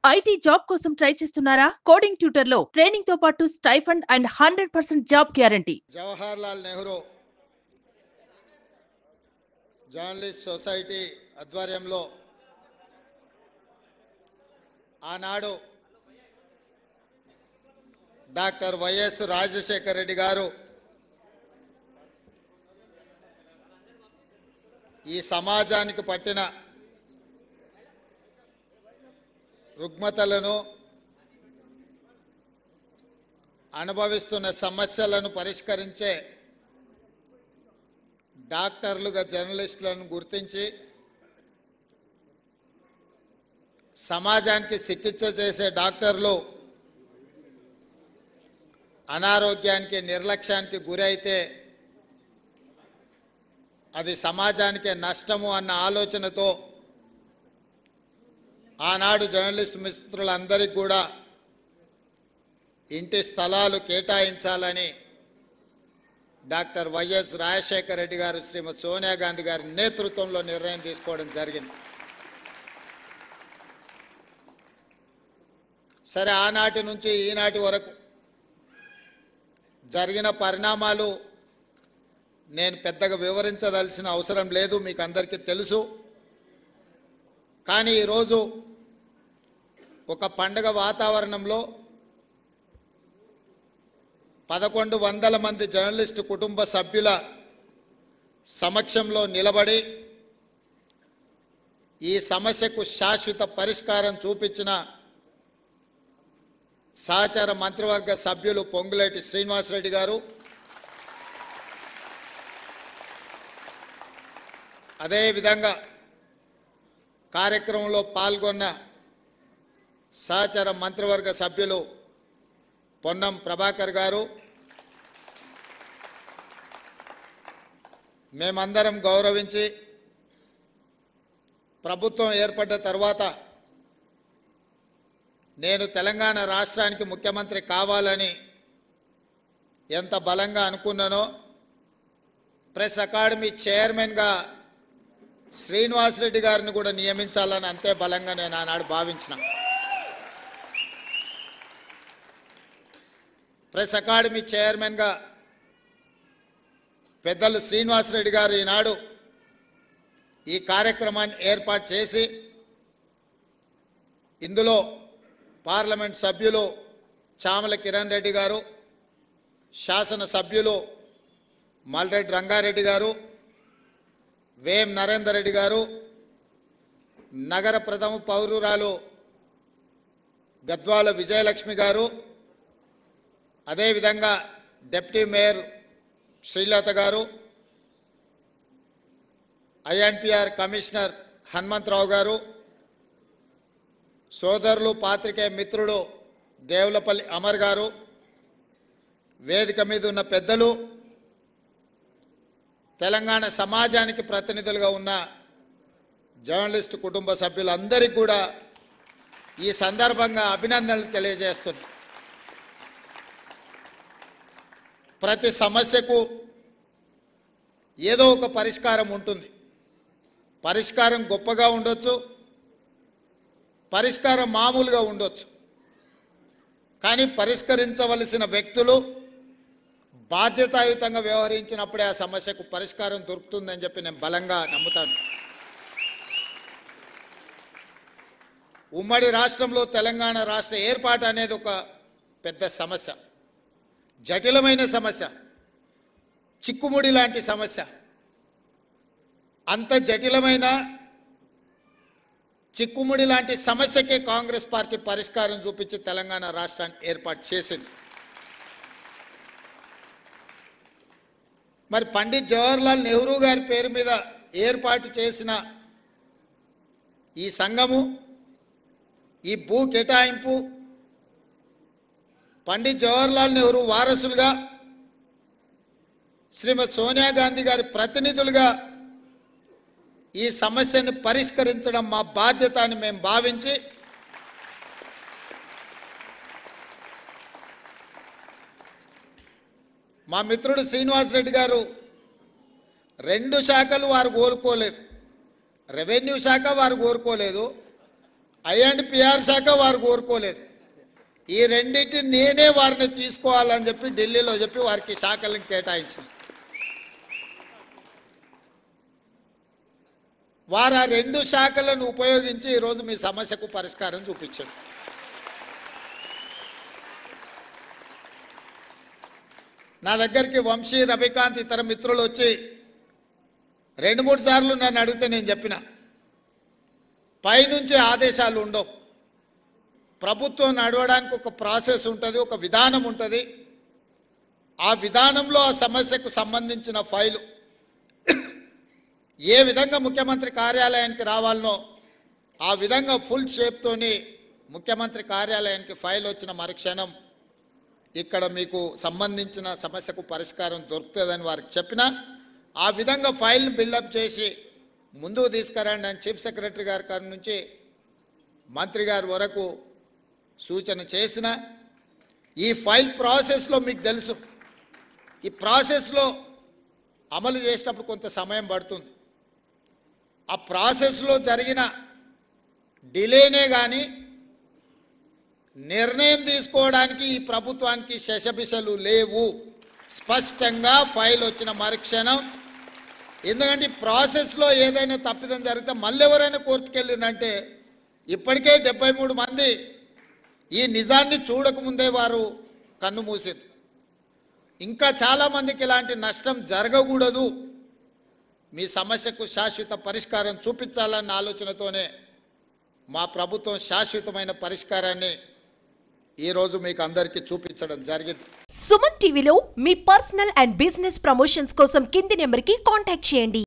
IT job కోసం try చేస్తున్నారా? Coding ట్యూటర్లో training తో పాటు stipend and 100% job guarantee. Jawaharlal Nehru journalist society ఆధ్వర్యంలో ఆనాడు డాక్టర్ వైఎస్ రాజశేఖర రెడ్డి గారు ఈ సమాజానికి పట్టిన రుగ్మతలను అనుభవిస్తున్న సమస్యలను పరిష్కరించే డాక్టర్లుగా జర్నలిస్టులను గుర్తించి సమాజానికి చికిత్స చేసే డాక్టర్లు అనారోగ్యానికి నిర్లక్ష్యానికి గురైతే అది సమాజానికి నష్టము అన్న ఆలోచనతో ఆనాడు జర్నలిస్ట్ మిత్రులందరికీ కూడా ఇంటి స్థలాలు కేటాయించాలని డాక్టర్ వైఎస్ రాజశేఖర రెడ్డి గారు శ్రీమతి సోనియా గాంధీ గారి నేతృత్వంలో నిర్ణయం తీసుకోవడం జరిగింది. సరే, ఆనాటి నుంచి ఈనాటి వరకు జరిగిన పరిణామాలు నేను పెద్దగా వివరించదలసిన అవసరం లేదు, మీకు అందరికీ తెలుసు. కానీ ఈరోజు ఒక పండగ వాతావరణంలో 1100 మంది జర్నలిస్టు కుటుంబ సభ్యుల సమక్షంలో నిలబడి ఈ సమస్యకు శాశ్వత పరిష్కారం చూపించిన సహచార మంత్రివర్గ సభ్యులు పొంగులేటి శ్రీనివాసరెడ్డి గారు, అదేవిధంగా కార్యక్రమంలో పాల్గొన్న సహచార మంత్రివర్గ సభ్యులు పొన్నం ప్రభాకర్ గారు, మేమందరం గౌరవించి ప్రభుత్వం ఏర్పడ్డ తర్వాత నేను తెలంగాణ రాష్ట్రానికి ముఖ్యమంత్రి కావాలని ఎంత బలంగా అనుకున్నానో, ప్రెస్ అకాడమీ చైర్మన్గా శ్రీనివాసరెడ్డి గారిని కూడా నియమించాలని అంతే బలంగా నేను ఆనాడు భావించిన. ప్రెస్ అకాడమీ చైర్మన్గా పెద్దలు శ్రీనివాసరెడ్డి గారు ఈనాడు ఈ కార్యక్రమాన్ని ఏర్పాటు చేసి ఇందులో పార్లమెంట్ సభ్యులు చామల కిరణ్ రెడ్డి గారు, శాసన సభ్యులు మల్రెడ్డి రంగారెడ్డి గారు, వేం నరేందర్ రెడ్డి గారు, నగర ప్రథమ పౌరురాలు గద్వాల విజయలక్ష్మి గారు, అదేవిధంగా డిప్యూటీ మేయర్ శ్రీలత గారు, ఐఎన్పిఆర్ కమిషనర్ హనుమంతరావు గారు, సోదరులు పాత్రికేయ మిత్రుడు దేవులపల్లి అమర్ గారు, వేదిక మీద ఉన్న పెద్దలు, తెలంగాణ సమాజానికి ప్రతినిధులుగా ఉన్న జర్నలిస్టు కుటుంబ సభ్యులందరికీ కూడా ఈ సందర్భంగా అభినందనలు తెలియజేస్తున్నాను. ప్రతి సమస్యకు ఏదో ఒక పరిష్కారం ఉంటుంది. పరిష్కారం గొప్పగా ఉండొచ్చు, పరిష్కారం మామూలుగా ఉండొచ్చు. కానీ పరిష్కరించవలసిన వ్యక్తులు బాధ్యతాయుతంగా వ్యవహరించినప్పుడే ఆ సమస్యకు పరిష్కారం దొరుకుతుందని చెప్పి నేను బలంగా నమ్ముతాను. ఉమ్మడి రాష్ట్రంలో తెలంగాణ రాష్ట్ర ఏర్పాటు అనేది ఒక పెద్ద సమస్య, జటిలమైన సమస్య, చిక్కుముడి లాంటి సమస్య. అంత జటిలమైన చిక్కుముడి లాంటి సమస్యకే కాంగ్రెస్ పార్టీ పరిష్కారం చూపించి తెలంగాణ రాష్ట్రాన్ని ఏర్పాటు చేసింది. మరి పండిత్ జవహర్లాల్ నెహ్రూ గారి పేరు మీద ఏర్పాటు చేసిన ఈ సంఘము, ఈ భూ కేటాయింపు పండిత్ జవహర్లాల్ నెహ్రూ వారసులుగా శ్రీమతి సోనియా గాంధీ గారి ప్రతినిధులుగా ఈ సమస్యను పరిష్కరించడం మా బాధ్యత అని మేము భావించి మా మిత్రుడు శ్రీనివాసరెడ్డి గారు 2 శాఖలు వారు కోరుకోలేదు, రెవెన్యూ శాఖ వారు కోరుకోలేదు, ఐఎండ్పిఆర్ శాఖ వారు కోరుకోలేదు. ఈ రెండింటిని నేనే వారిని తీసుకోవాలని చెప్పి ఢిల్లీలో చెప్పి వారికి శాఖలను కేటాయించాను. వారు ఆ 2 శాఖలను ఉపయోగించి ఈరోజు మీ సమస్యకు పరిష్కారం చూపించారు. నా దగ్గరికి వంశీ, రవికాంత్ ఇతర మిత్రులు వచ్చి 2-3 సార్లు నన్ను అడిగితే నేను చెప్పిన పైనుంచి ఆదేశాలు ఉండవు. ప్రభుత్వం నడవడానికి ఒక ప్రాసెస్ ఉంటుంది, ఒక విధానం ఉంటుంది. ఆ విధానంలో ఆ సమస్యకు సంబంధించిన ఫైలు ఏ విధంగా ముఖ్యమంత్రి కార్యాలయానికి రావాలనో ఆ విధంగా ఫుల్ షేప్తోని ముఖ్యమంత్రి కార్యాలయానికి ఫైల్ వచ్చిన మరుక్షణం ఇక్కడ మీకు సంబంధించిన సమస్యకు పరిష్కారం దొరుకుతుందని వారికి చెప్పిన ఆ విధంగా ఫైల్ని బిల్డప్ చేసి ముందుకు తీసుకురండి అని చీఫ్ సెక్రటరీ గారి నుంచి మంత్రి గారి వరకు సూచన చేసిన ఈ ఫైల్ ప్రాసెస్లో మీకు తెలుసు, ఈ ప్రాసెస్లో అమలు చేసేటప్పుడు కొంత సమయం పడుతుంది. ఆ ప్రాసెస్లో జరిగిన డిలేనే కానీ నిర్ణయం తీసుకోవడానికి ఈ ప్రభుత్వానికి శశబిశలు లేవు. స్పష్టంగా ఫైల్ వచ్చిన మరుక్షణం, ఎందుకంటే ఈ ప్రాసెస్లో ఏదైనా తప్పిదం జరిగితే మళ్ళీ ఎవరైనా కోర్టుకు వెళ్ళిందంటే ఇప్పటికే 73 మంది ఈ నిజాన్ని చూడకముందే వారు కన్ను మూసారు. ఇంకా చాలామందికి ఇలాంటి నష్టం జరగకూడదు, మీ సమస్యకు శాశ్వత పరిష్కారం చూపించాలన్న ఆలోచనతోనే మా ప్రభుత్వం శాశ్వతమైన పరిష్కారాన్ని ఈరోజు మీకు అందరికీ చూపించడం జరిగింది. సుమన్ టీవీలో మీ పర్సనల్ అండ్ బిజినెస్ ప్రమోషన్స్ కోసం కింది నెంబర్కి కాంటాక్ట్ చేయండి.